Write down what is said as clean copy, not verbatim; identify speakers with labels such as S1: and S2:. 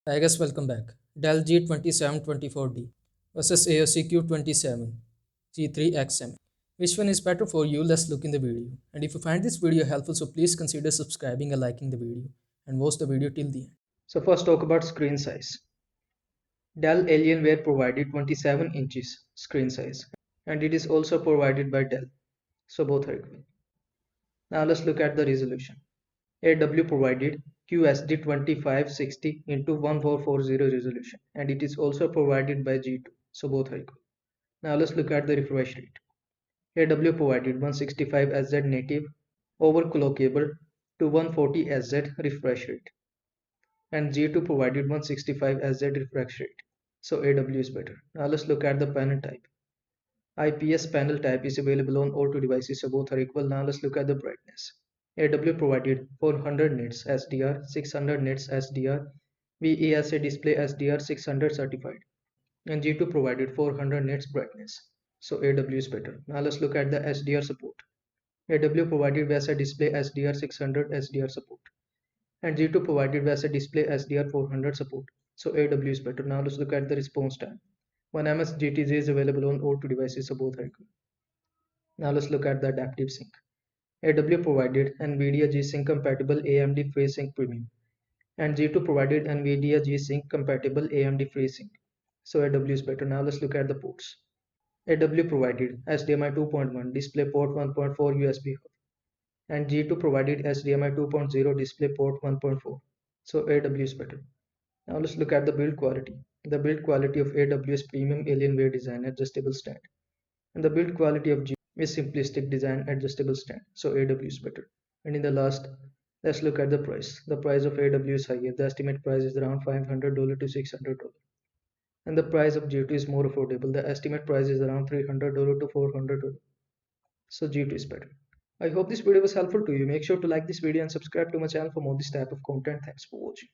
S1: I guess welcome back. Dell G2724D versus AOC Q27 G3XM. Which one is better for you? Let's look in the video. And if you find this video helpful, so please consider subscribing and liking the video and watch the video till the end. So first talk about screen size. Dell Alienware provided 27 inches screen size and it is also provided by Dell. So both are equal. Now let's look at the resolution. AW provided QSD 2560 into 1440 resolution and it is also provided by G2, so both are equal. Now let's look at the refresh rate. AW provided 165 Hz native overclockable to 140 Hz refresh rate and G2 provided 165 Hz refresh rate, so AW is better. Now let's look at the panel type. IPS panel type is available on all two devices, so both are equal. Now let's look at the brightness. AW provided 400 nits SDR, 600 nits SDR, VESA display SDR 600 certified, and G2 provided 400 nits brightness. So AW is better. Now let's look at the SDR support. AW provided VESA display SDR 600 SDR support, and G2 provided VESA display SDR 400 support. So AW is better. Now let's look at the response time. 1 ms GTZ is available on all two devices, so both are equal. Now let's look at the adaptive sync. AW provided NVIDIA G-Sync compatible AMD FreeSync Premium and G2 provided NVIDIA G-Sync compatible AMD FreeSync. So AW is better. Now let's look at the ports. AW provided HDMI 2.1 DisplayPort 1.4 USB hub and G2 provided HDMI 2.0 DisplayPort 1.4. So AW is better. Now let's look at the build quality. The build quality of AW is premium Alienware design adjustable stand, and the build quality of G is simplistic design adjustable stand, so AW is better. And in the last, let's look at the price. The price of AW is higher. The estimate price is around $500 to $600, and the price of G2 is more affordable. The estimate price is around $300 to $400, so G2 is better. I hope this video was helpful to you. Make sure to like this video and subscribe to my channel for more this type of content. Thanks for watching.